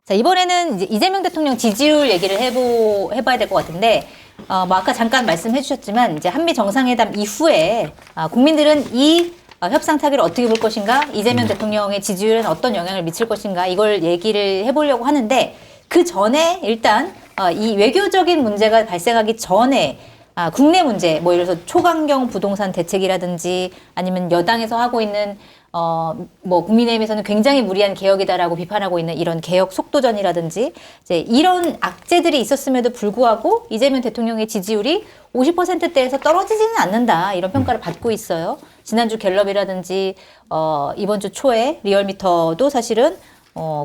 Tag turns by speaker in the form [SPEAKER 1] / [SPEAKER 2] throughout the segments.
[SPEAKER 1] 자, 이번에는 이제 이재명 대통령 지지율 얘기를 해봐야 될 것 같은데, 뭐 아까 잠깐 말씀해 주셨지만, 이제 한미 정상회담 이후에, 국민들은 이 협상 타결을 어떻게 볼 것인가, 이재명 대통령의 지지율에는 어떤 영향을 미칠 것인가, 이걸 얘기를 해보려고 하는데, 그 전에 일단, 이 외교적인 문제가 발생하기 전에, 국내 문제, 뭐 예를 들어서 초강경 부동산 대책이라든지 아니면 여당에서 하고 있는 뭐 국민의힘에서는 굉장히 무리한 개혁이다라고 비판하고 있는 이런 개혁 속도전이라든지 이제 이런 악재들이 있었음에도 불구하고 이재명 대통령의 지지율이 50%대에서 떨어지지는 않는다 이런 평가를 받고 있어요. 지난주 갤럽이라든지 이번 주 초에 리얼미터도 사실은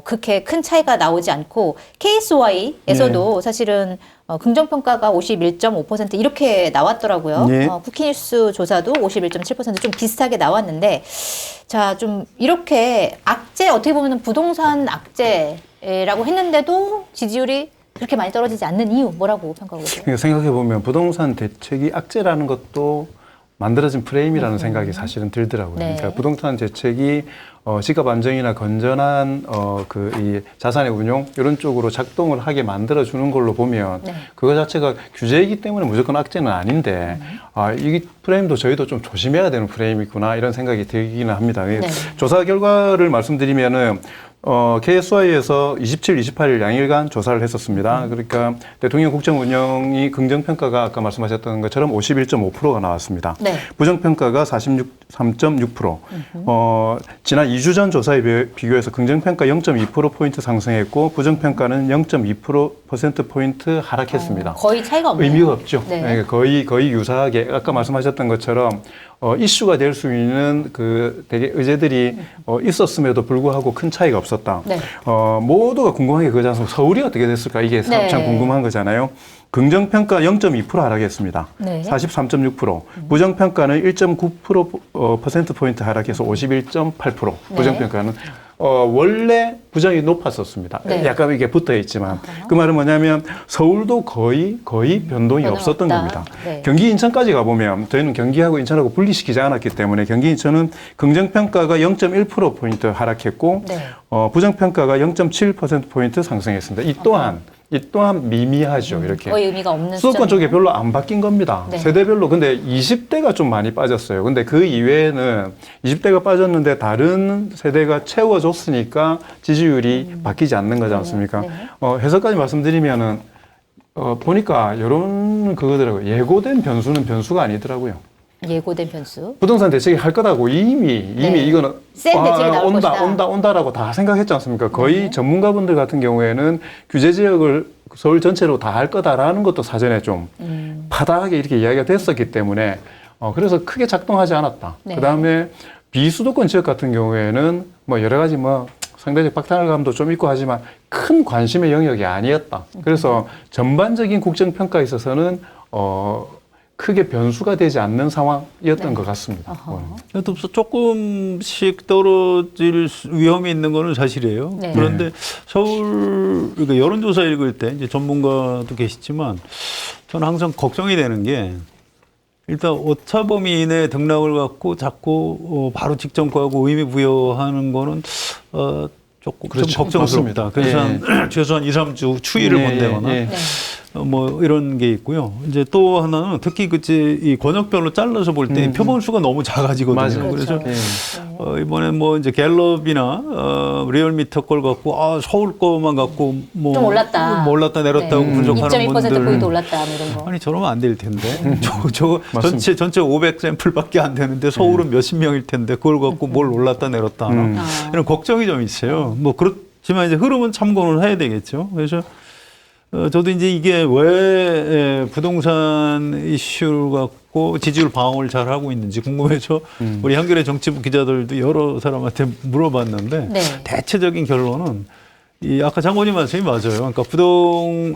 [SPEAKER 1] 그렇게 큰 차이가 나오지 않고 KSY에서도 사실은 긍정평가가 51.5% 이렇게 나왔더라고요.
[SPEAKER 2] 네.
[SPEAKER 1] 쿠키뉴스 조사도 51.7% 좀 비슷하게 나왔는데 자, 좀 이렇게 악재 어떻게 보면 부동산 악재라고 했는데도 지지율이 그렇게 많이 떨어지지 않는 이유 뭐라고 평가하고 계세요?
[SPEAKER 2] 그러니까 생각해보면 부동산 대책이 악재라는 것도 만들어진 프레임이라는 생각이 사실은 들더라고요.
[SPEAKER 1] 네.
[SPEAKER 2] 그러니까 부동산 대책이 집값 안정이나 건전한 이 자산의 운용 이런 쪽으로 작동을 하게 만들어 주는 걸로 보면 그거 자체가 규제이기 때문에 무조건 악재는 아닌데 이 프레임도 저희도 좀 조심해야 되는 프레임이구나 이런 생각이 들기는 합니다. 조사 결과를 말씀드리면은 KSY에서 27, 28일 양일간 조사를 했었습니다. 그러니까 대통령 국정 운영이 긍정평가가 아까 말씀하셨던 것처럼 51.5%가 나왔습니다.
[SPEAKER 1] 네.
[SPEAKER 2] 부정평가가 3.6%. 지난 2주 전 조사에 비교해서 긍정평가 0.2%포인트 상승했고 부정평가는 0.2%포인트 하락했습니다.
[SPEAKER 1] 거의 차이가 없네요.
[SPEAKER 2] 의미가 없죠.
[SPEAKER 1] 네.
[SPEAKER 2] 네, 거의 유사하게 아까 말씀하셨던 것처럼 이슈가 될 수 있는 되게 의제들이 있었음에도 불구하고 큰 차이가 없었다.
[SPEAKER 1] 네.
[SPEAKER 2] 모두가 궁금한 게 그거잖아요. 서울이 어떻게 됐을까? 이게
[SPEAKER 1] 네.
[SPEAKER 2] 참 궁금한 거잖아요. 긍정평가 0.2% 하락했습니다.
[SPEAKER 1] 네.
[SPEAKER 2] 43.6%. 부정평가는 1.9%포인트 하락해서 51.8%. 부정평가는. 원래 부정이 높았었습니다.
[SPEAKER 1] 네.
[SPEAKER 2] 약간 이게 붙어 있지만. 그 말은 뭐냐면 서울도 거의 변동이 없었던
[SPEAKER 1] 없다.
[SPEAKER 2] 겁니다.
[SPEAKER 1] 네.
[SPEAKER 2] 경기 인천까지 가보면 저희는 경기하고 인천하고 분리시키지 않았기 때문에 경기 인천은 긍정평가가 0.1%포인트 하락했고
[SPEAKER 1] 네.
[SPEAKER 2] 부정평가가 0.7%포인트 상승했습니다. 이 또한 미미하죠. 이렇게.
[SPEAKER 1] 거의 의미가 없는
[SPEAKER 2] 수도권 쪽에
[SPEAKER 1] 수준이네요.
[SPEAKER 2] 별로 안 바뀐 겁니다.
[SPEAKER 1] 네.
[SPEAKER 2] 세대별로. 근데 20대가 좀 많이 빠졌어요. 근데 그 이외에는 20대가 빠졌는데 다른 세대가 채워줬으니까 지지율이 바뀌지 않는 거지 않습니까?
[SPEAKER 1] 네.
[SPEAKER 2] 해석까지 말씀드리면은, 보니까 이런 그거더라고요. 예고된 변수는 변수가 아니더라고요.
[SPEAKER 1] 예고된 변수.
[SPEAKER 2] 부동산 대책이 할 거라고 이미 이거는
[SPEAKER 1] 센 대책이 나올 것이다.
[SPEAKER 2] 온다라고 다 생각했지 않습니까? 거의 전문가분들 같은 경우에는 규제 지역을 서울 전체로 다 할 거다라는 것도 사전에 좀 파다하게 이렇게 이야기가 됐었기 때문에 그래서 크게 작동하지 않았다.
[SPEAKER 1] 네.
[SPEAKER 2] 그다음에 비수도권 지역 같은 경우에는 뭐 여러 가지 상대적 박탈감도 좀 있고 하지만 큰 관심의 영역이 아니었다. 그래서 전반적인 국정평가에 있어서는 크게 변수가 되지 않는 상황이었던 것 같습니다.
[SPEAKER 3] 또 조금씩 떨어질 위험이 있는 거는 사실이에요.
[SPEAKER 1] 네.
[SPEAKER 3] 그런데 서울 그러니까 여론조사 읽을 때 이제 전문가도 계시지만 저는 항상 걱정이 되는 게 일단 오차범위인의 등락을 갖고 자꾸 바로 직전과하고 의미 부여하는 거는 조금
[SPEAKER 2] 그렇죠.
[SPEAKER 3] 좀 걱정스럽다.
[SPEAKER 2] 맞습니다.
[SPEAKER 3] 그래서 최소한 2, 3주 추이를 본다거나
[SPEAKER 1] 네.
[SPEAKER 3] 뭐 이런 게 있고요. 이제 또 하나는 특히 이 권역별로 잘라서 볼 때 표본수가 너무 작아지거든요.
[SPEAKER 2] 맞아요.
[SPEAKER 3] 그래서
[SPEAKER 1] 그렇죠.
[SPEAKER 3] 이번에 뭐 이제 갤럽이나 리얼미터 걸 갖고 서울 거만 갖고 뭐
[SPEAKER 1] 좀 올랐다.
[SPEAKER 3] 올랐다 내렸다고 분석하는
[SPEAKER 1] 2.2%
[SPEAKER 3] 분들
[SPEAKER 1] 포인트 올랐다 뭐 이런 거.
[SPEAKER 3] 아니 저러면 안 될 텐데 저거
[SPEAKER 2] 맞습니다.
[SPEAKER 3] 전체 500샘플밖에 안 되는데 서울은 몇십 명일 텐데 그걸 갖고 뭘 올랐다 내렸다 하나 이런 걱정이 좀 있어요. 뭐 그렇지만 이제 흐름은 참고는 해야 되겠죠. 그래서 저도 이제 이게 왜 부동산 이슈를 갖고 지지율 방어를 잘 하고 있는지 궁금해서 우리 한겨레 정치부 기자들도 여러 사람한테 물어봤는데
[SPEAKER 1] 네.
[SPEAKER 3] 대체적인 결론은 아까 장관님 말씀이 맞아요. 그러니까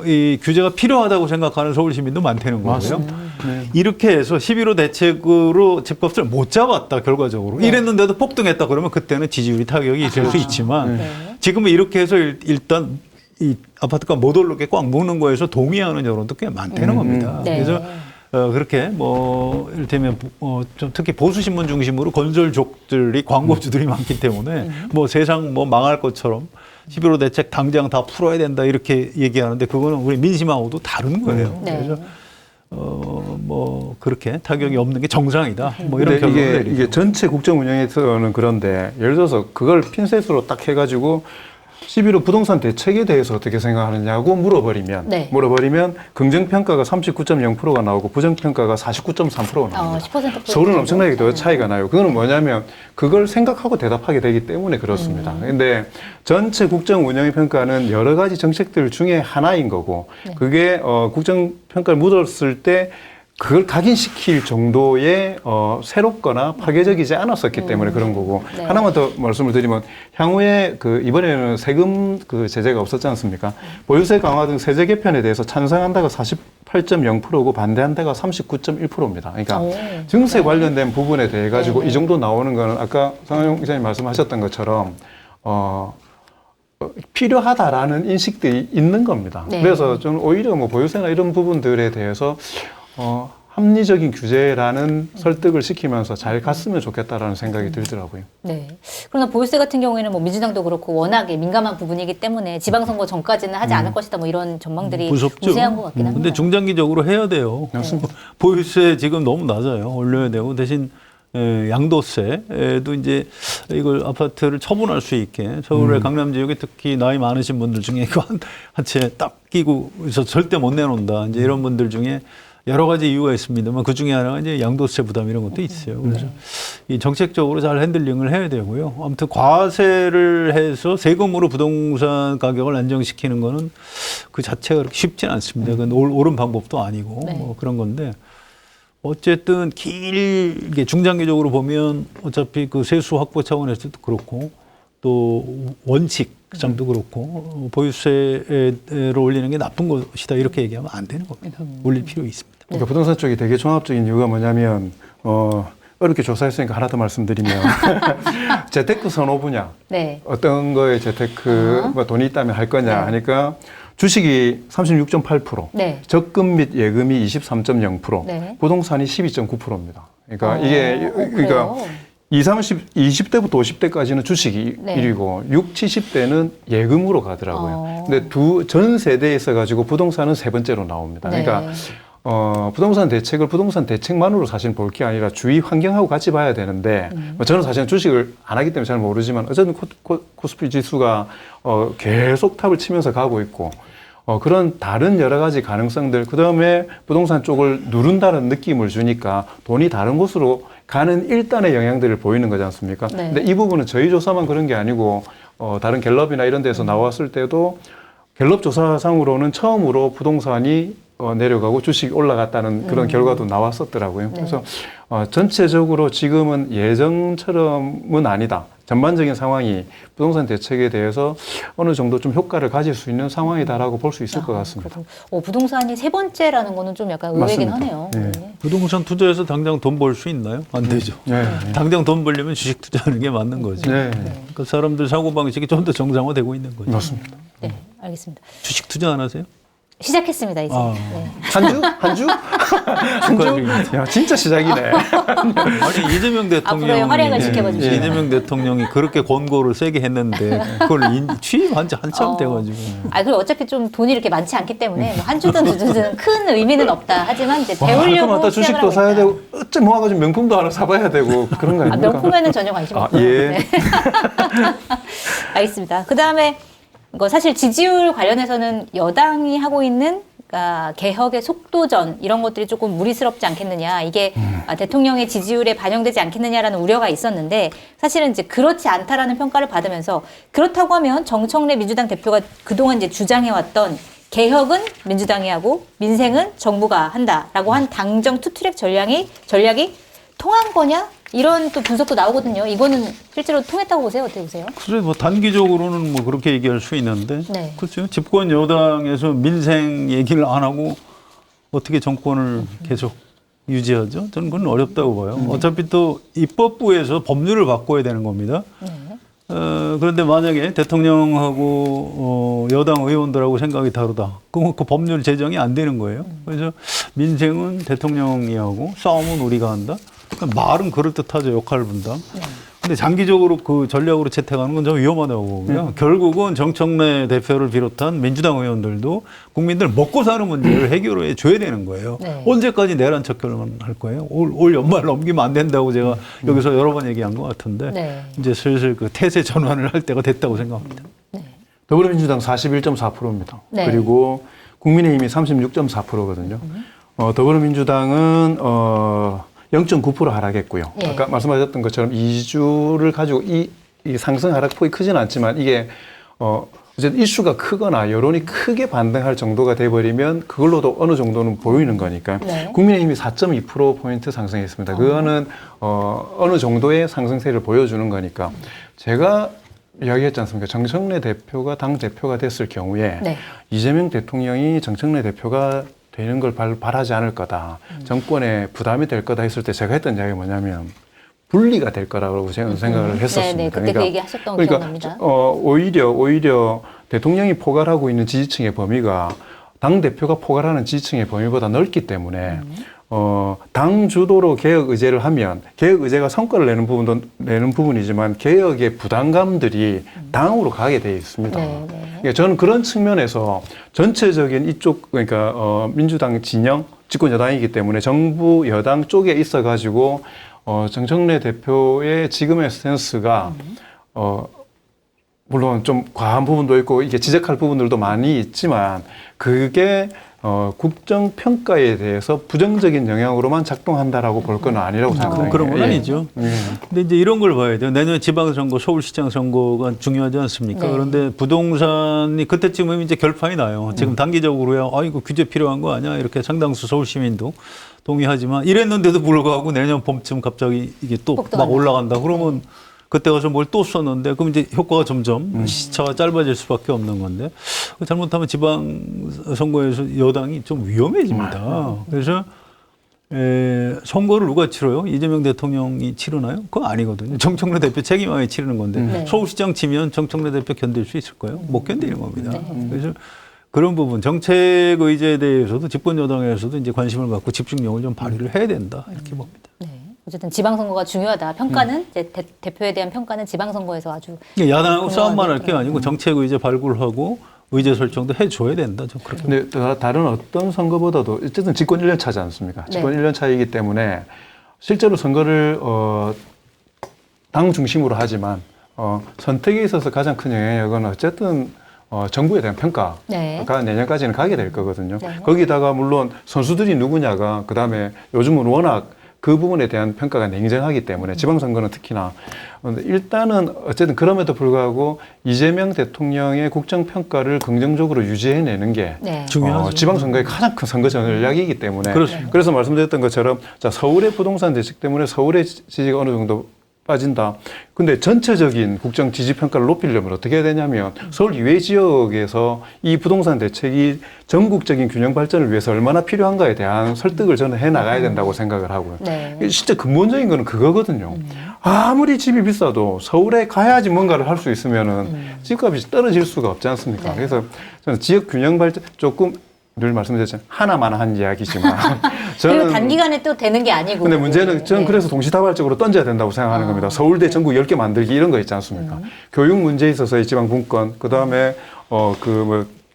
[SPEAKER 3] 이 규제가 필요하다고 생각하는 서울 시민도 많다는 거고요.
[SPEAKER 2] 네.
[SPEAKER 3] 이렇게 해서 11호 대책으로 집값을 못 잡았다 결과적으로. 이랬는데도 폭등했다 그러면 그때는 지지율이 타격이 있을 수 있지만 지금은 이렇게 해서 일단 이 아파트가 못 오르게 꽉 묶는 거에서 동의하는 여론도 꽤 많다는 겁니다.
[SPEAKER 1] 네.
[SPEAKER 3] 그래서 그렇게 뭐 이를테면 좀 특히 보수 신문 중심으로 건설족들이 광고주들이 많기 때문에 뭐 세상 뭐 망할 것처럼 11호 대책 당장 다 풀어야 된다 이렇게 얘기하는데 그거는 우리 민심하고도 다른 거예요.
[SPEAKER 1] 네.
[SPEAKER 3] 그래서 뭐 그렇게 타격이 없는 게 정상이다. 뭐 이런
[SPEAKER 2] 근데
[SPEAKER 3] 결론을 내리죠.
[SPEAKER 2] 이게 전체 국정 운영에서는 그런데 예를 들어서 그걸 핀셋으로 딱 해가지고 11호 부동산 대책에 대해서 어떻게 생각하느냐고 물어버리면
[SPEAKER 1] 네.
[SPEAKER 2] 긍정평가가 39.0%가 나오고 부정평가가 49.3%가 나옵니다.
[SPEAKER 1] 10%
[SPEAKER 2] 서울은 엄청나게 더 차이가 나요. 그거는 뭐냐면 그걸 생각하고 대답하게 되기 때문에 그렇습니다. 근데 전체 국정 운영의 평가는 여러 가지 정책들 중에 하나인 거고 그게 국정 평가를 묻었을 때 그걸 각인시킬 정도의 새롭거나 파괴적이지 않았었기 때문에 그런 거고
[SPEAKER 1] 네.
[SPEAKER 2] 하나만 더 말씀을 드리면 향후에 그 이번에는 세금 그 제재가 없었지 않습니까? 보유세 강화 등 세제 개편에 대해서 찬성한다가 48.0%고 반대한다가 39.1%입니다. 그러니까 증세 관련된 부분에 대해 가지고 이 정도 나오는 거는 아까 상하용 기자님 말씀하셨던 것처럼 필요하다라는 인식들이 있는 겁니다.
[SPEAKER 1] 네.
[SPEAKER 2] 그래서 저는 오히려 뭐 보유세나 이런 부분들에 대해서 합리적인 규제라는 설득을 시키면서 잘 갔으면 좋겠다라는 생각이 들더라고요.
[SPEAKER 1] 네. 그러나 보유세 같은 경우에는 뭐 민주당도 그렇고 워낙에 민감한 부분이기 때문에 지방선거 전까지는 하지 않을 것이다. 뭐 이런 전망들이
[SPEAKER 3] 무섭죠.
[SPEAKER 1] 우세한 것 같긴 합니다.
[SPEAKER 3] 근데 중장기적으로 해야 돼요. 보유세 지금 너무 낮아요. 올려야 되고 대신 양도세도 이제 이걸 아파트를 처분할 수 있게 서울의 강남 지역에 특히 나이 많으신 분들 중에 이거 한 채 딱 끼고 있어 절대 못 내놓는다. 이제 이런 분들 중에 여러 가지 이유가 있습니다만 그 중에 하나가 이제 양도세 부담 이런 것도 있어요. 그래서 이 정책적으로 잘 핸들링을 해야 되고요. 아무튼 과세를 해서 세금으로 부동산 가격을 안정시키는 거는 그 자체가 그렇게 쉽진 않습니다. 그건 옳은 방법도 아니고 뭐 그런 건데 어쨌든 길게 중장기적으로 보면 어차피 그 세수 확보 차원에서도 그렇고 또 원칙상도 그렇고 보유세를 올리는 게 나쁜 것이다 이렇게 얘기하면 안 되는 겁니다. 올릴 필요 있습니다.
[SPEAKER 2] 그러니까 부동산 쪽이 되게 종합적인 이유가 뭐냐면 어렵게 조사했으니까 하나 더 말씀드리면 재테크 선호 분야
[SPEAKER 1] 네.
[SPEAKER 2] 어떤 거에 재테크 뭐 돈이 있다면 할 거냐 하니까 주식이 36.8%,
[SPEAKER 1] 네.
[SPEAKER 2] 적금 및 예금이 23.0%,
[SPEAKER 1] 네.
[SPEAKER 2] 부동산이 12.9%입니다. 그러니까 이게 그러니까
[SPEAKER 1] 그래요?
[SPEAKER 2] 20대부터 50대까지는 주식이
[SPEAKER 1] 네.
[SPEAKER 2] 1위고 6, 70대는 예금으로 가더라고요. 근데 전 세대에 있어가지고 부동산은 세 번째로 나옵니다.
[SPEAKER 1] 네.
[SPEAKER 2] 그러니까 부동산 대책을 부동산 대책만으로 사실 볼 게 아니라 주위 환경하고 같이 봐야 되는데 저는 사실은 주식을 안 하기 때문에 잘 모르지만 어쨌든 코스피 지수가 계속 탑을 치면서 가고 있고 그런 다른 여러 가지 가능성들 그다음에 부동산 쪽을 누른다는 느낌을 주니까 돈이 다른 곳으로 가는 일단의 영향들을 보이는 거지 않습니까?
[SPEAKER 1] 네.
[SPEAKER 2] 근데 이 부분은 저희 조사만 그런 게 아니고 다른 갤럽이나 이런 데서 나왔을 때도 갤럽 조사상으로는 처음으로 부동산이 내려가고 주식이 올라갔다는 그런 결과도 나왔었더라고요.
[SPEAKER 1] 네.
[SPEAKER 2] 그래서 전체적으로 지금은 예정처럼은 아니다. 전반적인 상황이 부동산 대책에 대해서 어느 정도 좀 효과를 가질 수 있는 상황이다라고 볼 수 있을 것 같습니다.
[SPEAKER 1] 부동산이 세 번째라는 거는 좀 약간 의외긴
[SPEAKER 2] 맞습니다.
[SPEAKER 1] 하네요.
[SPEAKER 2] 네.
[SPEAKER 1] 네.
[SPEAKER 3] 부동산 투자해서 당장 돈 벌 수 있나요? 안 되죠.
[SPEAKER 2] 네.
[SPEAKER 3] 당장 돈 벌려면 주식 투자하는 게 맞는 거죠.
[SPEAKER 2] 네.
[SPEAKER 3] 그 사람들 사고방식이 좀 더 정상화되고 있는 거죠.
[SPEAKER 2] 맞습니다.
[SPEAKER 1] 네, 알겠습니다.
[SPEAKER 3] 주식 투자 안 하세요?
[SPEAKER 1] 시작했습니다, 이제. 네.
[SPEAKER 2] 한 주? 한 주? 한 주? 야, 진짜 시작이네.
[SPEAKER 3] 아니 이재명 대통령이
[SPEAKER 1] 앞으로의 활약을 지켜봐 주시죠.
[SPEAKER 3] 이재명 대통령이 그렇게 권고를 세게 했는데 그걸 취임한 지 한참 돼가지고
[SPEAKER 1] 그리고 어차피 좀 돈이 이렇게 많지 않기 때문에 뭐한 주든 두 주든 큰 의미는 없다. 하지만 이제 배우려고
[SPEAKER 2] 맞다.
[SPEAKER 1] 시작을
[SPEAKER 2] 주식도
[SPEAKER 1] 하고
[SPEAKER 2] 사야
[SPEAKER 1] 있다.
[SPEAKER 2] 되고 어째 모아가지고 명품도 하나 사봐야 되고 그런 거 아닙니까?
[SPEAKER 1] 명품에는 전혀 관심 없고요.
[SPEAKER 2] 예.
[SPEAKER 1] 네. 알겠습니다. 그 다음에 사실 지지율 관련해서는 여당이 하고 있는 개혁의 속도전 이런 것들이 조금 무리스럽지 않겠느냐 이게 대통령의 지지율에 반영되지 않겠느냐라는 우려가 있었는데 사실은 이제 그렇지 않다라는 평가를 받으면서 그렇다고 하면 정청래 민주당 대표가 그동안 이제 주장해왔던 개혁은 민주당이 하고 민생은 정부가 한다라고 한 당정 투트랙 전략이 통한 거냐? 이런 또 분석도 나오거든요. 이거는 실제로 통했다고 보세요? 어떻게 보세요?
[SPEAKER 3] 그래 뭐 단기적으로는 뭐 그렇게 얘기할 수 있는데
[SPEAKER 1] 네.
[SPEAKER 3] 그렇죠. 집권 여당에서 민생 얘기를 안 하고 어떻게 정권을 계속 유지하죠? 저는 그건 어렵다고 봐요. 어차피 또 입법부에서 법률을 바꿔야 되는 겁니다.
[SPEAKER 1] 네.
[SPEAKER 3] 그런데 만약에 대통령하고 여당 의원들하고 생각이 다르다. 그럼 그 법률 제정이 안 되는 거예요. 그래서 민생은 대통령이 하고 싸움은 우리가 한다. 그러니까 말은 그럴듯하죠. 역할 분담. 근데 장기적으로 그 전략으로 채택하는 건 좀 위험하다고 보고요. 결국은 정청래 대표를 비롯한 민주당 의원들도 국민들 먹고 사는 문제를 해결해 줘야 되는 거예요.
[SPEAKER 1] 네.
[SPEAKER 3] 언제까지 내란 척결만 할 거예요? 올 연말 넘기면 안 된다고 제가 여기서 여러 번 얘기한 것 같은데
[SPEAKER 1] 네.
[SPEAKER 3] 이제 슬슬 그 태세 전환을 할 때가 됐다고 생각합니다.
[SPEAKER 2] 더불어민주당 41.4%입니다.
[SPEAKER 1] 네.
[SPEAKER 2] 그리고 국민의힘이 36.4%거든요. 더불어민주당은 0.9% 하락했고요.
[SPEAKER 1] 예.
[SPEAKER 2] 아까 말씀하셨던 것처럼 2주를 가지고 이 상승 하락폭이 크지는 않지만 이게 어쨌든 이슈가 크거나 여론이 크게 반등할 정도가 돼버리면 그걸로도 어느 정도는 보이는 거니까
[SPEAKER 1] 네.
[SPEAKER 2] 국민의힘이 4.2%포인트 상승했습니다. 그거는 어느 정도의 상승세를 보여주는 거니까 제가 이야기했지 않습니까? 정청래 대표가 당 대표가 됐을 경우에
[SPEAKER 1] 네.
[SPEAKER 2] 이재명 대통령이 정청래 대표가 되는 걸 바라지 않을 거다. 정권에 부담이 될 거다 했을 때 제가 했던 이야기가 뭐냐면 분리가 될 거라고 저는 생각을 했었습니다.
[SPEAKER 1] 네, 그때 그 얘기하셨던 거 기억납니다.
[SPEAKER 2] 오히려 대통령이 포괄하고 있는 지지층의 범위가 당 대표가 포괄하는 지지층의 범위보다 넓기 때문에 당 주도로 개혁 의제를 하면 개혁 의제가 성과를 내는 부분이지만 개혁의 부담감들이 당으로 가게 돼 있습니다.
[SPEAKER 1] 네, 네.
[SPEAKER 2] 그러니까 저는 그런 측면에서 전체적인 이쪽 그러니까 민주당 진영 집권 여당이기 때문에 정부 여당 쪽에 있어 가지고 정청래 대표의 지금의 스탠스가 물론 좀 과한 부분도 있고 이게 지적할 부분들도 많이 있지만 그게 국정 평가에 대해서 부정적인 영향으로만 작동한다라고 볼 건 아니라고 생각합니다.
[SPEAKER 3] 그런 건 아니죠.
[SPEAKER 2] 예.
[SPEAKER 3] 근데 이제 이런 걸 봐야 돼요. 내년 지방선거, 서울시장 선거가 중요하지 않습니까?
[SPEAKER 1] 네.
[SPEAKER 3] 그런데 부동산이 그때쯤은 이제 결판이 나요. 지금 단기적으로야, 이거 규제 필요한 거 아니야? 이렇게 상당수 서울 시민도 동의하지만 이랬는데도 불구하고 내년 봄쯤 갑자기 이게 또 막 올라간다. 그러면 그때 가서 뭘 또 썼는데 그럼 이제 효과가 점점 시차가 짧아질 수밖에 없는 건데 잘못하면 지방선거에서 여당이 좀 위험해집니다. 그래서 선거를 누가 치러요? 이재명 대통령이 치르나요? 그건 아니거든요. 정청래 대표 책임하에 치르는 건데
[SPEAKER 1] 네.
[SPEAKER 3] 서울시장 치면 정청래 대표 견딜 수 있을까요? 못 견디는 겁니다. 그래서 그런 부분 정책 의제에 대해서도 집권 여당에서도 이제 관심을 갖고 집중력을 좀 발휘를 해야 된다 이렇게 봅니다.
[SPEAKER 1] 네. 어쨌든 지방선거가 중요하다. 평가는 이제 대표에 대한 평가는 지방선거에서 아주
[SPEAKER 3] 야당하고 싸움만 할 게 아니고 정책 의제 발굴하고 의제 설정도 해줘야 된다. 좀 그렇게.
[SPEAKER 2] 근데 다른 어떤 선거보다도 어쨌든 집권 1년 차지 않습니까? 집권 1년 차이기 때문에 실제로 선거를 당 중심으로 하지만 선택에 있어서 가장 큰 영향력은 어쨌든 정부에 대한 평가가
[SPEAKER 1] 네.
[SPEAKER 2] 내년까지는 가게 될 거거든요.
[SPEAKER 1] 네.
[SPEAKER 2] 거기다가 물론 선수들이 누구냐가 그다음에 요즘은 워낙 그 부분에 대한 평가가 냉정하기 때문에 지방선거는 특히나 일단은 어쨌든 그럼에도 불구하고 이재명 대통령의 국정평가를 긍정적으로 유지해내는 게
[SPEAKER 1] 네.
[SPEAKER 3] 중요하죠.
[SPEAKER 2] 지방선거의 가장 큰 선거 전략이기 때문에
[SPEAKER 3] 그렇습니다.
[SPEAKER 2] 그래서 말씀드렸던 것처럼 자 서울의 부동산 대책 때문에 서울의 지지가 어느 정도 빠진다. 근데 전체적인 국정 지지 평가를 높이려면 어떻게 해야 되냐면 서울 이외 지역에서 이 부동산 대책이 전국적인 균형 발전을 위해서 얼마나 필요한가에 대한 설득을 저는 해 나가야 된다고 생각을 하고요.
[SPEAKER 1] 네.
[SPEAKER 2] 진짜 근본적인 거는 그거거든요. 아무리 집이 비싸도 서울에 가야지 뭔가를 할 수 있으면은 집값이 떨어질 수가 없지 않습니까?
[SPEAKER 1] 네.
[SPEAKER 2] 그래서 저는 지역 균형 발전 조금 늘 말씀드렸지만 하나만 한 이야기지만
[SPEAKER 1] 그리고
[SPEAKER 2] 저는
[SPEAKER 1] 단기간에 또 되는 게 아니고.
[SPEAKER 2] 근데 문제는 저는
[SPEAKER 1] 네.
[SPEAKER 2] 그래서 동시다발적으로 던져야 된다고 생각하는 겁니다. 서울대 전국 10개 만들기 이런 거 있지 않습니까? 교육 문제에 있어서의 지방 분권, 그다음에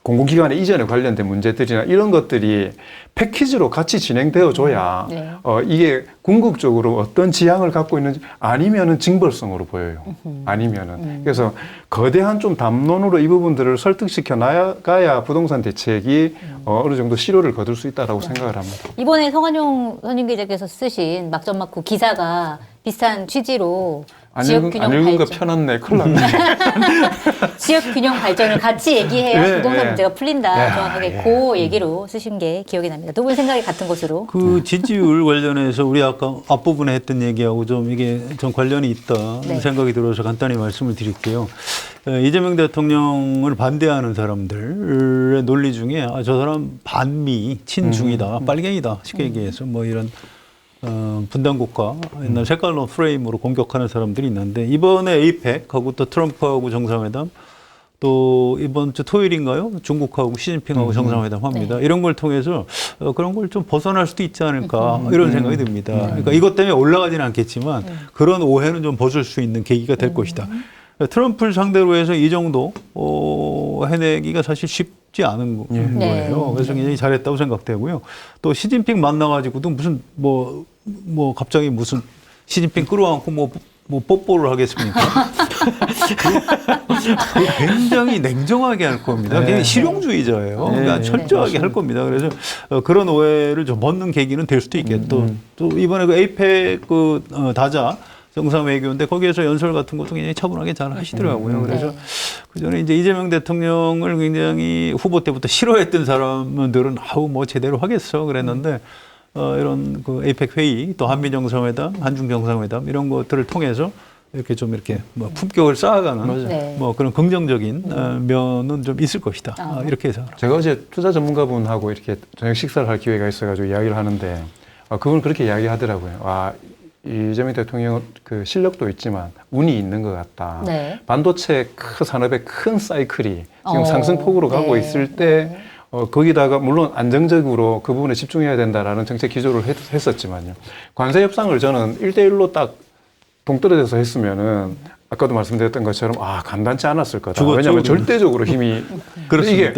[SPEAKER 2] 공공기관의 이전에 관련된 문제들이나 이런 것들이 패키지로 같이 진행되어 줘야
[SPEAKER 1] 네.
[SPEAKER 2] 이게 궁극적으로 어떤 지향을 갖고 있는지 아니면은 징벌성으로 보여요. 아니면은. 그래서 거대한 좀 담론으로 이 부분들을 설득시켜 나가야 부동산 대책이 어느 정도 실효를 거둘 수 있다라고 생각을 합니다.
[SPEAKER 1] 이번에 성한용 선임기자께서 쓰신 막전막후 기사가 비슷한 취지로
[SPEAKER 2] 안
[SPEAKER 1] 지역
[SPEAKER 2] 읽은
[SPEAKER 1] 균형
[SPEAKER 2] 거
[SPEAKER 1] 발전,
[SPEAKER 2] 편한네. 큰일 났네.
[SPEAKER 1] 지역 균형 발전을 같이 얘기해야
[SPEAKER 2] 예,
[SPEAKER 1] 부동산
[SPEAKER 2] 예.
[SPEAKER 1] 문제가 풀린다.
[SPEAKER 2] 야,
[SPEAKER 1] 정확하게
[SPEAKER 2] 예.
[SPEAKER 1] 그 얘기로 쓰신 게 기억이 납니다. 두 분 생각이 같은 것으로.
[SPEAKER 3] 그 지지율 관련해서 우리 아까 앞부분에 했던 얘기하고 좀 이게 좀 관련이 있다
[SPEAKER 1] 네.
[SPEAKER 3] 생각이 들어서 간단히 말씀을 드릴게요. 이재명 대통령을 반대하는 사람들의 논리 중에 저 사람 반미, 친중이다, 빨갱이다 쉽게 얘기해서 뭐 이런 분단국가 옛날 색깔론 프레임으로 공격하는 사람들이 있는데 이번에 에이펙하고 또 트럼프하고 정상회담 또 이번 주 토요일인가요? 중국하고 시진핑하고 정상회담 합니다.
[SPEAKER 1] 네.
[SPEAKER 3] 이런 걸 통해서 그런 걸 좀 벗어날 수도 있지 않을까 이런 생각이 듭니다. 그러니까 이것 때문에 올라가지는 않겠지만 그런 오해는 좀 벗을 수 있는 계기가 될 것이다. 트럼프를 상대로 해서 이 정도 해내기가 사실 쉽지 않은 거예요.
[SPEAKER 1] 네.
[SPEAKER 3] 그래서 굉장히 잘했다고 생각되고요. 또 시진핑 만나가지고도 무슨 뭐 갑자기 무슨 시진핑 끌어안고 뭐 뽀뽀를 하겠습니까? 굉장히 냉정하게 할 겁니다. 굉장히 실용주의자예요. 그러니까 철저하게 할 겁니다. 그래서 그런 오해를 좀 벗는 계기는 될 수도 있겠고 또 이번에 그 에이펙 다자 정상 외교인데 거기에서 연설 같은 것도 굉장히 차분하게 잘 하시더라고요. 그래서 그 전에 이제 이재명 대통령을 굉장히 후보 때부터 싫어했던 사람들은 아우 뭐 제대로 하겠어 그랬는데 이런 그 에이펙 회의 또 한미 정상회담, 한중 정상회담 이런 것들을 통해서 이렇게 좀 이렇게 뭐 품격을 쌓아가는
[SPEAKER 1] 네.
[SPEAKER 3] 뭐 그런 긍정적인 면은 좀 있을 것이다. 이렇게 해서
[SPEAKER 2] 제가 어제 투자 전문가분하고 이렇게 저녁 식사를 할 기회가 있어가지고 이야기를 하는데 그분 그렇게 이야기하더라고요. 이재명 대통령 그 실력도 있지만 운이 있는 것 같다.
[SPEAKER 1] 네.
[SPEAKER 2] 반도체 큰 산업의 큰 사이클이 지금 상승폭으로 가고 있을 때 거기다가 물론 안정적으로 그 부분에 집중해야 된다라는 정책 기조를 했었지만요. 관세 협상을 저는 1대1로 딱 동떨어져서 했으면은 아까도 말씀드렸던 것처럼 간단치 않았을 거다. 왜냐하면 절대적으로 힘이 이게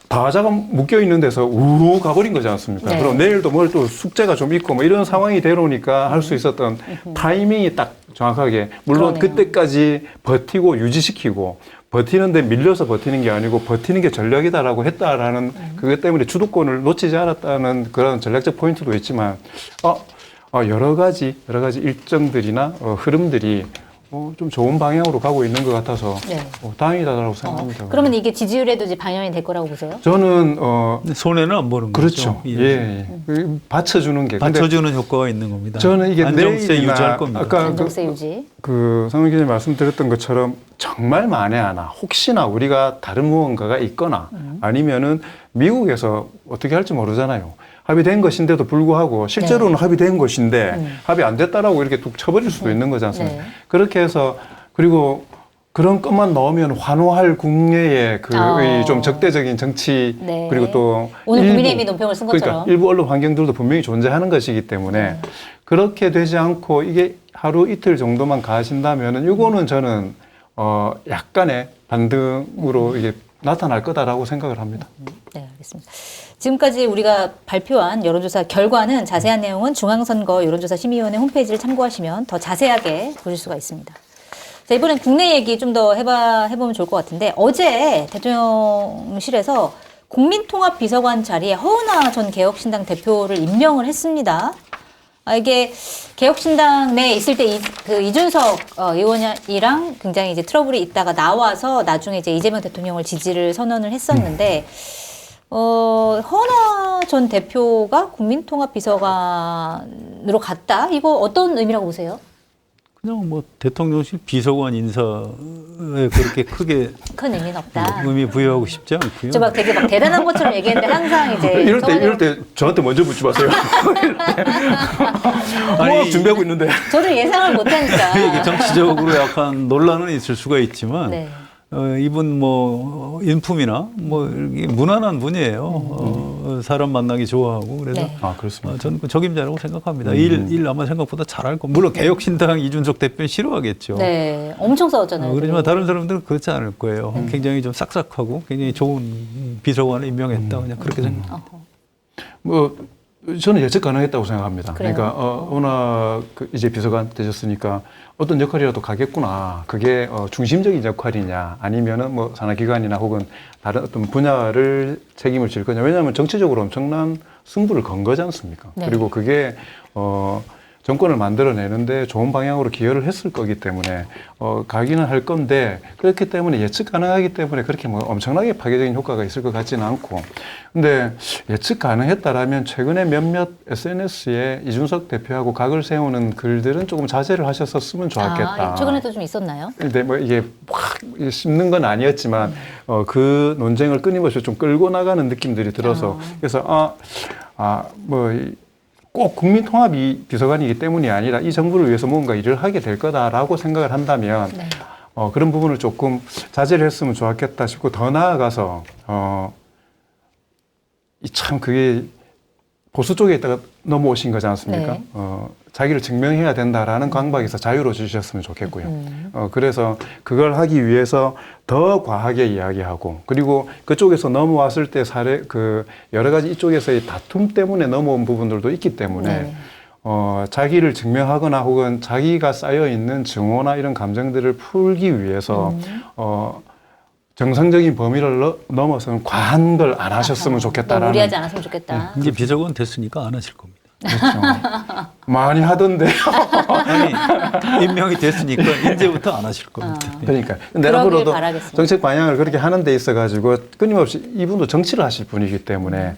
[SPEAKER 2] 다자가 묶여 있는 데서 우 가버린 거지 않습니까?
[SPEAKER 1] 네.
[SPEAKER 2] 그럼 내일도 뭘 또 숙제가 좀 있고 뭐 이런 상황이 되놓으니까 할 수 있었던 타이밍이 딱 정확하게 물론
[SPEAKER 1] 그러네요.
[SPEAKER 2] 그때까지 버티고 유지시키고 버티는데 밀려서 버티는 게 아니고 버티는 게 전략이다라고 했다라는 그것 때문에 주도권을 놓치지 않았다는 그런 전략적 포인트도 있지만 여러 가지 일정들이나 흐름들이 좀 좋은 방향으로 가고 있는 것 같아서 다행이다라고 생각합니다.
[SPEAKER 1] 그러면 이게 지지율에도 이제 반영이 될 거라고 보세요?
[SPEAKER 2] 저는
[SPEAKER 3] 손해는 안 보는
[SPEAKER 2] 그렇죠.
[SPEAKER 3] 거죠.
[SPEAKER 2] 받쳐주는 게
[SPEAKER 3] 받쳐주는 효과가 있는 겁니다.
[SPEAKER 2] 저는 이게
[SPEAKER 3] 안정세
[SPEAKER 2] 내일이나
[SPEAKER 3] 유지할 겁니다.
[SPEAKER 2] 아까
[SPEAKER 1] 안정세 유지.
[SPEAKER 2] 성민 기자님 말씀드렸던 것처럼 정말 만에 하나 혹시나 우리가 다른 무언가가 있거나 아니면은 미국에서 어떻게 할지 모르잖아요. 합의된 것인데도 불구하고 실제로는 합의된 것인데 합의 안 됐다라고 이렇게 툭 쳐버릴 수도 있는 거지 않습니까? 그렇게 해서 그리고 그런 것만 넣으면 환호할 국내의 좀 적대적인 정치 그리고 또
[SPEAKER 1] 오늘 국민의힘이 논평을 쓴 것처럼
[SPEAKER 2] 그러니까 일부 언론 환경들도 분명히 존재하는 것이기 때문에 그렇게 되지 않고 이게 하루 이틀 정도만 가신다면은 이거는 저는 약간의 반등으로 이게 나타날 거다라고 생각을 합니다.
[SPEAKER 1] 네, 알겠습니다. 지금까지 우리가 발표한 여론조사 결과는 자세한 내용은 중앙선거 여론조사심의위원회 홈페이지를 참고하시면 더 자세하게 보실 수가 있습니다. 자, 이번엔 국내 얘기 좀 더 해보면 좋을 것 같은데 어제 대통령실에서 국민통합비서관 자리에 허은하 전 개혁신당 대표를 임명을 했습니다. 이게 개혁신당 내에 있을 때 이준석 의원이랑 굉장히 이제 트러블이 있다가 나와서 나중에 이제 이재명 대통령을 지지를 선언을 했었는데 허은하 전 대표가 국민통합비서관으로 갔다? 이거 어떤 의미라고 보세요?
[SPEAKER 3] 그냥 뭐 대통령실 비서관 인사에 그렇게 크게
[SPEAKER 1] 큰 의미는 없다.
[SPEAKER 3] 의미 부여하고 싶지 않고요.
[SPEAKER 1] 저 막 되게 막 대단한 것처럼 얘기했는데 항상 이제
[SPEAKER 2] 이럴 때 저한테 먼저 묻지 마세요.
[SPEAKER 3] 아니,
[SPEAKER 2] 준비하고 있는데.
[SPEAKER 1] 저도 예상을 못하니까.
[SPEAKER 3] 이게 정치적으로 약간 논란은 있을 수가 있지만
[SPEAKER 1] 네.
[SPEAKER 3] 이분 뭐 인품이나 뭐 이게 무난한 분이에요. 사람 만나기 좋아하고 그래서
[SPEAKER 1] 네.
[SPEAKER 2] 그렇습니다.
[SPEAKER 3] 저는 그 적임자라고 생각합니다. 일 아마 생각보다 잘할 거. 물론 개혁신당 이준석 대표는 싫어하겠죠.
[SPEAKER 1] 네, 엄청 싸웠잖아요.
[SPEAKER 3] 그렇지만 다른 사람들은 그렇지 않을 거예요. 굉장히 좀 싹싹하고 굉장히 좋은 비서관을 임명했다. 그냥 그렇게 생각합니다.
[SPEAKER 2] 저는 예측 가능했다고 생각합니다.
[SPEAKER 1] 그래요?
[SPEAKER 2] 그러니까 워낙 이제 비서관 되셨으니까 어떤 역할이라도 가겠구나. 그게 중심적인 역할이냐, 아니면은 뭐 산하기관이나 혹은 다른 어떤 분야를 책임을 질 거냐. 왜냐하면 정치적으로 엄청난 승부를 건 거지 않습니까?
[SPEAKER 1] 네.
[SPEAKER 2] 그리고 그게 정권을 만들어내는데 좋은 방향으로 기여를 했을 거기 때문에 가기는 할 건데 그렇기 때문에 예측 가능하기 때문에 그렇게 뭐 엄청나게 파괴적인 효과가 있을 것 같지는 않고 근데 예측 가능했다라면 최근에 몇몇 SNS에 이준석 대표하고 각을 세우는 글들은 조금 자제를 하셨었으면 좋았겠다.
[SPEAKER 1] 최근에도 좀 있었나요?
[SPEAKER 2] 근데 뭐 이게 확 씹는 건 아니었지만 그 논쟁을 끊임없이 좀 끌고 나가는 느낌들이 들어서 그래서 꼭 국민통합이 비서관이기 때문이 아니라 이 정부를 위해서 뭔가 일을 하게 될 거다라고 생각을 한다면 그런 부분을 조금 자제를 했으면 좋았겠다 싶고 더 나아가서 참 그게 보수 쪽에 있다가 넘어오신 거지 않습니까?
[SPEAKER 1] 네.
[SPEAKER 2] 자기를 증명해야 된다라는 강박에서 자유로워지셨으면 좋겠고요. 그래서 그걸 하기 위해서 더 과하게 이야기하고 그리고 그쪽에서 넘어왔을 때 여러 가지 이쪽에서의 다툼 때문에 넘어온 부분들도 있기 때문에
[SPEAKER 1] 네.
[SPEAKER 2] 자기를 증명하거나 혹은 자기가 쌓여있는 증오나 이런 감정들을 풀기 위해서 정상적인 범위를 넘어서는 과한 걸 안 하셨으면
[SPEAKER 1] 너무
[SPEAKER 2] 좋겠다라는.
[SPEAKER 1] 무리하지 않았으면 좋겠다.
[SPEAKER 3] 이제 비서관 됐으니까 안 하실 겁니다.
[SPEAKER 2] 그렇죠. 많이 하던데요.
[SPEAKER 3] 아니, 임명이 됐으니까 이제부터 안 하실 겁니다.
[SPEAKER 2] 그러니까. 근데
[SPEAKER 1] 그러길
[SPEAKER 2] 앞으로도
[SPEAKER 1] 바라겠습니다.
[SPEAKER 2] 정책 방향을 그렇게 하는 데 있어가지고 끊임없이 이분도 정치를 하실 분이기 때문에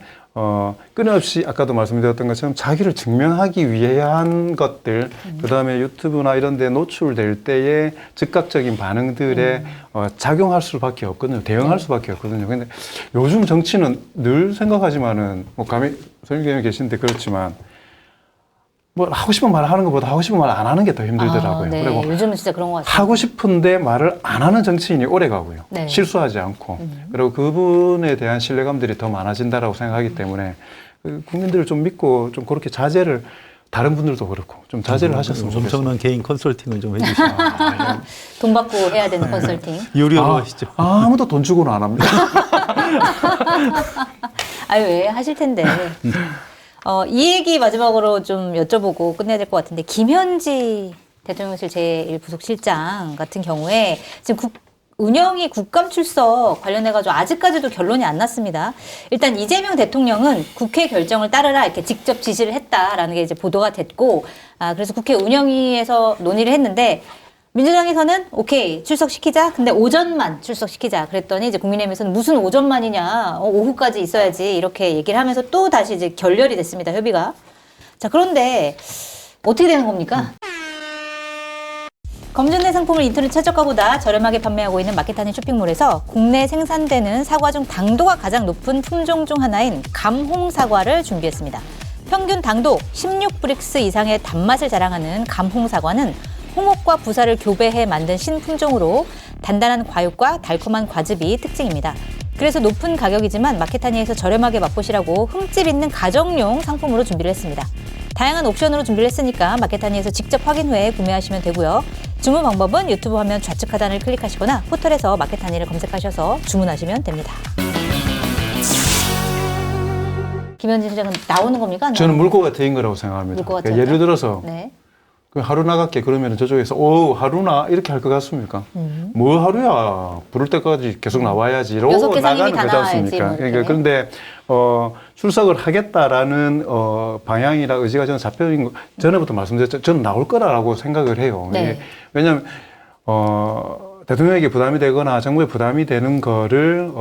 [SPEAKER 2] 끊임없이 아까도 말씀드렸던 것처럼 자기를 증명하기 위한 것들, 그다음에 유튜브나 이런 데 노출될 때의 즉각적인 반응들에 작용할 수밖에 없거든요. 대응할 수밖에 없거든요. 근데 요즘 정치는 늘 생각하지만은 뭐 감히 선생님이 계신데 그렇지만 뭐 하고 싶은 말 하는 것보다 하고 싶은 말 안 하는 게 더 힘들더라고요.
[SPEAKER 1] 네.
[SPEAKER 2] 그리고
[SPEAKER 1] 요즘은 진짜 그런 것 같아요.
[SPEAKER 2] 하고 싶은데 말을 안 하는 정치인이 오래 가고요.
[SPEAKER 1] 네.
[SPEAKER 2] 실수하지 않고. 그리고 그분에 대한 신뢰감들이 더 많아진다라고 생각하기 때문에 국민들을 좀 믿고 좀 그렇게 자제를 다른 분들도 그렇고 좀 자제를 하셨으면 좋겠어요.
[SPEAKER 3] 엄청난 개인 컨설팅을 좀 해주시면
[SPEAKER 1] 돈 받고 해야 되는 컨설팅.
[SPEAKER 3] 유료로 하시죠.
[SPEAKER 2] 아무도 돈 주고는 안 합니다.
[SPEAKER 1] 아유, 왜 하실 텐데. 이 얘기 마지막으로 좀 여쭤보고 끝내야 될 것 같은데, 김현지 대통령실 제1부속실장 같은 경우에 지금 운영이 국감 출석 관련해가지고 아직까지도 결론이 안 났습니다. 일단 이재명 대통령은 국회 결정을 따르라 이렇게 직접 지시를 했다라는 게 이제 보도가 됐고, 그래서 국회 운영위에서 논의를 했는데, 민주당에서는 오케이 출석시키자. 근데 오전만 출석시키자. 그랬더니 이제 국민의힘에서는 무슨 오전만이냐. 오후까지 있어야지. 이렇게 얘기를 하면서 또 다시 이제 결렬이 됐습니다. 협의가. 자, 그런데 어떻게 되는 겁니까? 검증된 상품을 인터넷 최저가보다 저렴하게 판매하고 있는 마켓하니 쇼핑몰에서 국내 생산되는 사과 중 당도가 가장 높은 품종 중 하나인 감홍 사과를 준비했습니다. 평균 당도 16브릭스 이상의 단맛을 자랑하는 감홍 사과는 홍옥과 부사를 교배해 만든 신품종으로 단단한 과육과 달콤한 과즙이 특징입니다. 그래서 높은 가격이지만 마켓하니에서 저렴하게 맛보시라고 흠집 있는 가정용 상품으로 준비를 했습니다. 다양한 옵션으로 준비를 했으니까 마켓하니에서 직접 확인 후에 구매하시면 되고요. 주문 방법은 유튜브 화면 좌측 하단을 클릭하시거나 포털에서 마켓하니를 검색하셔서 주문하시면 됩니다. 김현진 실장은 나오는 겁니까? 안
[SPEAKER 2] 저는
[SPEAKER 1] 나오는
[SPEAKER 2] 물꼬가 트인 거라고 생각합니다.
[SPEAKER 1] 물꼬가
[SPEAKER 2] 그러니까 예를 들어서
[SPEAKER 1] 네.
[SPEAKER 2] 그 하루 나갈게 그러면 저쪽에서 하루나 이렇게 할 것 같습니까? 뭐 하루야 부를 때까지 계속 나와야지 이러고
[SPEAKER 1] 6개 상임위
[SPEAKER 2] 나가는
[SPEAKER 1] 다
[SPEAKER 2] 거지
[SPEAKER 1] 나와야지,
[SPEAKER 2] 않습니까?
[SPEAKER 1] 뭐 이렇게.
[SPEAKER 2] 그러니까 그런데 출석을 하겠다라는 방향이나 의지가 저는 잡혀진 거 전에부터 말씀드렸죠. 저는 나올 거라고 생각을 해요.
[SPEAKER 1] 네.
[SPEAKER 2] 왜냐하면 대통령에게 부담이 되거나 정부에 부담이 되는 거를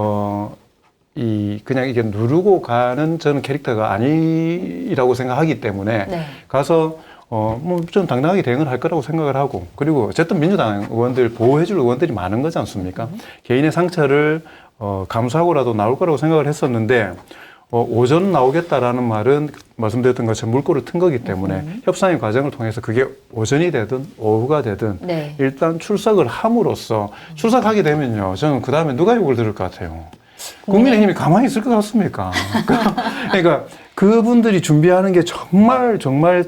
[SPEAKER 2] 그냥 이게 누르고 가는 저는 캐릭터가 아니라고 생각하기 때문에
[SPEAKER 1] 네.
[SPEAKER 2] 가서 뭐 좀 당당하게 대응을 할 거라고 생각을 하고 그리고 어쨌든 민주당 의원들 보호해줄 의원들이 많은 거지 않습니까? 개인의 상처를 감수하고라도 나올 거라고 생각을 했었는데 오전 나오겠다라는 말은 말씀드렸던 것처럼 물꼬를 튼 거기 때문에 협상의 과정을 통해서 그게 오전이 되든 오후가 되든
[SPEAKER 1] 네.
[SPEAKER 2] 일단 출석을 함으로써 출석하게 되면요 저는 그 다음에 누가 욕을 들을 것 같아요. 국민의힘이 가만히 있을 것 같습니까? 그러니까 그분들이 준비하는 게 정말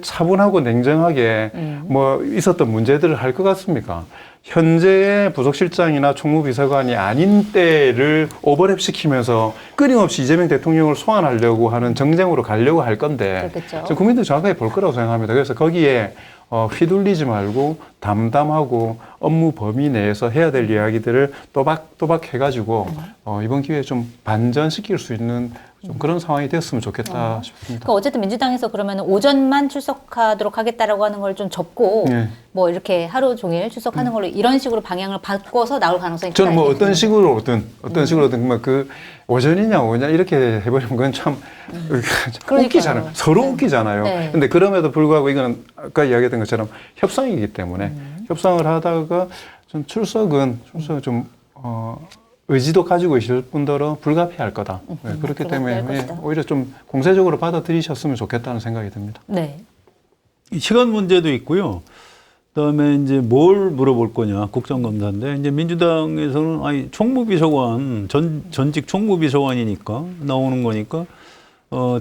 [SPEAKER 2] 차분하고 냉정하게 뭐 있었던 문제들을 할 것 같습니까? 현재의 부속실장이나 총무비서관이 아닌 때를 오버랩 시키면서 끊임없이 이재명 대통령을 소환하려고 하는 정쟁으로 가려고 할 건데
[SPEAKER 1] 그렇겠죠.
[SPEAKER 2] 저 국민들 정확하게 볼 거라고 생각합니다. 그래서 거기에 휘둘리지 말고 담담하고 업무 범위 내에서 해야 될 이야기들을 또박 해가지고 이번 기회에 좀 반전시킬 수 있는 좀 그런 상황이 됐으면 좋겠다 싶습니다.
[SPEAKER 1] 그러니까 어쨌든 민주당에서 그러면 오전만 출석하도록 하겠다라고 하는 걸 좀 접고
[SPEAKER 2] 네.
[SPEAKER 1] 뭐 이렇게 하루 종일 출석하는 걸로 이런 식으로 방향을 바꿔서 나올 가능성이
[SPEAKER 2] 저는 뭐
[SPEAKER 1] 크다,
[SPEAKER 2] 어떤 식으로든 뭐 그 오전이냐 오후냐 이렇게 해버리면 그건 참 웃기잖아요. 서로
[SPEAKER 1] 네.
[SPEAKER 2] 웃기잖아요.
[SPEAKER 1] 네.
[SPEAKER 2] 근데 그럼에도 불구하고 이거는 아까 이야기했던 것처럼 협상이기 때문에 협상을 하다가 좀 출석은 좀 의지도 가지고 있을 뿐더러 불가피할 거다. 네, 그렇기 때문에
[SPEAKER 1] 불가피할 것이다.
[SPEAKER 2] 오히려 좀 공세적으로 받아들이셨으면 좋겠다는 생각이 듭니다.
[SPEAKER 1] 네.
[SPEAKER 3] 시간 문제도 있고요. 그다음에 이제 뭘 물어볼 거냐 국정감사인데 이제 민주당에서는 아니 총무비서관 전직 총무비서관이니까 나오는 거니까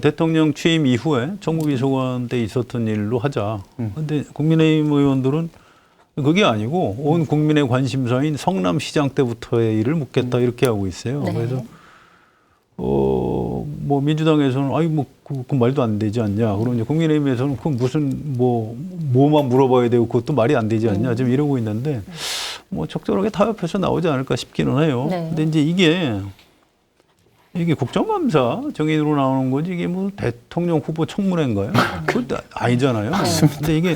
[SPEAKER 3] 대통령 취임 이후에 총무비서관 때 있었던 일로 하자. 근데 국민의힘 의원들은 그게 아니고 온 국민의 관심사인 성남시장 때부터의 일을 묻겠다 이렇게 하고 있어요.
[SPEAKER 1] 네.
[SPEAKER 3] 그래서 뭐 민주당에서는 아니 그 말도 안 되지 않냐. 그러면 이제 국민의힘에서는 그 무슨 뭐만 물어봐야 되고 그것도 말이 안 되지 않냐. 지금 이러고 있는데 뭐 적절하게 타협해서 나오지 않을까 싶기는 해요.
[SPEAKER 1] 네.
[SPEAKER 3] 근데 이제 이게 국정감사 정인으로 나오는 거지 이게 뭐 대통령 후보 청문회인가요? 그것도 아니잖아요. 근데 이게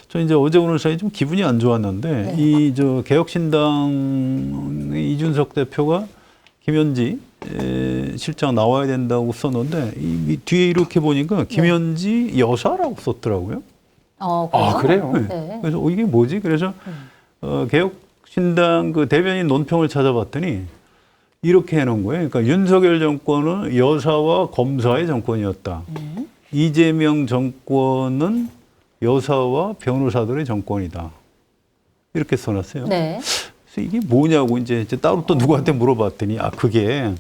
[SPEAKER 3] 저 이제 어제 오늘 사이 좀 기분이 안 좋았는데 이 저 개혁신당의 이준석 대표가 김현지 실장 나와야 된다고 썼는데 이 뒤에 이렇게 보니까 김현지 여사라고 썼더라고요.
[SPEAKER 1] 아,
[SPEAKER 2] 그래요?
[SPEAKER 1] 네.
[SPEAKER 3] 그래서 이게 뭐지? 그래서 개혁신당 그 대변인 논평을 찾아봤더니 이렇게 해놓은 거예요. 그러니까 윤석열 정권은 여사와 검사의 정권이었다. 이재명 정권은 여사와 변호사들의 정권이다. 이렇게 써놨어요.
[SPEAKER 1] 네.
[SPEAKER 3] 그래서 이게 뭐냐고 이제 따로 또 누구한테 물어봤더니 그게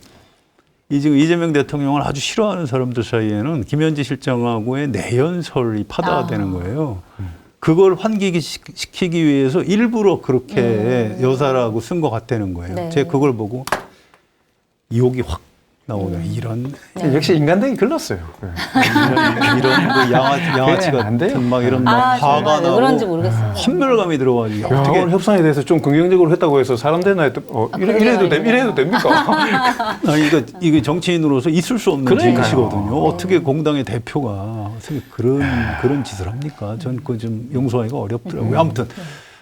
[SPEAKER 3] 지금 이재명 대통령을 아주 싫어하는 사람들 사이에는 김현지 실장하고의 내연설이 파다가 되는 거예요. 그걸 환기시키기 위해서 일부러 그렇게 여사라고 쓴 것 같다는 거예요.
[SPEAKER 1] 네.
[SPEAKER 3] 제가 그걸 보고 욕이 확 나오네. 이런
[SPEAKER 2] 역시 인간등이 글렀어요.
[SPEAKER 3] 이런 그 양아치
[SPEAKER 2] 안 돼요.
[SPEAKER 3] 같은 막 이런 막 화가
[SPEAKER 1] 정말 왜
[SPEAKER 3] 나고
[SPEAKER 1] 그런지 모르겠어요.
[SPEAKER 3] 환멸감이 들어가지고
[SPEAKER 2] 야,
[SPEAKER 3] 어떻게
[SPEAKER 2] 오늘 협상에 대해서 좀 긍정적으로 했다고 해서 사람 되나 했더니 이래도 됩니까?
[SPEAKER 3] 이게 정치인으로서 있을 수 없는
[SPEAKER 2] 그러니까요.
[SPEAKER 3] 짓이거든요. 어떻게 공당의 대표가 어떻게 그런 짓을 합니까? 전 그거 좀 용서하기가 어렵더라고요. 아무튼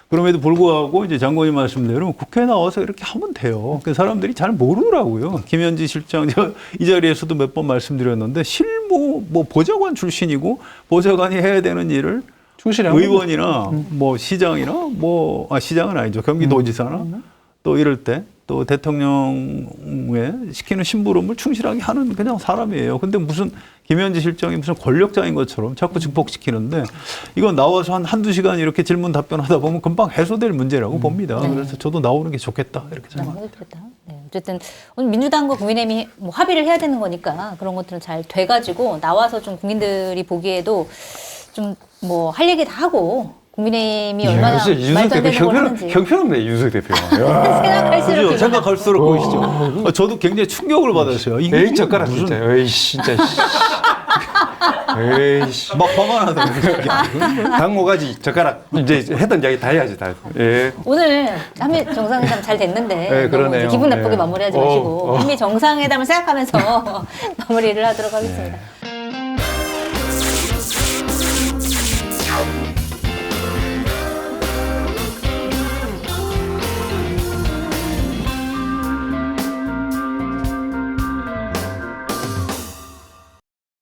[SPEAKER 3] 그럼에도 불구하고 이제 장관님 말씀대로 국회에 나와서 이렇게 하면 돼요. 그 사람들이 잘 모르더라고요. 김현지 실장 제가 이 자리에서도 몇 번 말씀드렸는데 실무 뭐 보좌관 출신이고 보좌관이 해야 되는 일을 의원이나 뭐 시장이나 시장은 아니죠. 경기도지사나 또 이럴 때 또 대통령에 시키는 심부름을 충실하게 하는 그냥 사람이에요. 근데 무슨 김현지 실장이 무슨 권력자인 것처럼 자꾸 증폭시키는데 이건 나와서 한두 시간 이렇게 질문 답변하다 보면 금방 해소될 문제라고 봅니다. 그래서 저도 나오는 게 좋겠다 이렇게 생각합니다.
[SPEAKER 1] 네, 어쨌든 오늘 민주당과 국민의힘이 뭐 합의를 해야 되는 거니까 그런 것들은 잘 돼가지고 나와서 좀 국민들이 보기에도 좀 뭐 할 얘기 다 하고 국민의힘이 얼마나 말도 안 되는 걸 하는지
[SPEAKER 2] 형편없네 이준석 대표가.
[SPEAKER 1] 생각할수록
[SPEAKER 3] 생각할수록 보이시죠? 저도 굉장히 충격을 받았어요.
[SPEAKER 2] 에이 젓가락 진짜. 에이 진짜. 에이씨.
[SPEAKER 3] 막 화가 나더라고요.
[SPEAKER 2] 당모가지 젓가락 이제 했던 이야기 다 해야지 다. 예.
[SPEAKER 1] 오늘 한미 정상회담 잘 됐는데
[SPEAKER 2] 네,
[SPEAKER 1] 너무
[SPEAKER 2] 그러네요.
[SPEAKER 1] 이제 기분 나쁘게
[SPEAKER 2] 네.
[SPEAKER 1] 마무리하지 마시고 한미 정상회담을 생각하면서 마무리를 하도록 하겠습니다.
[SPEAKER 2] 네.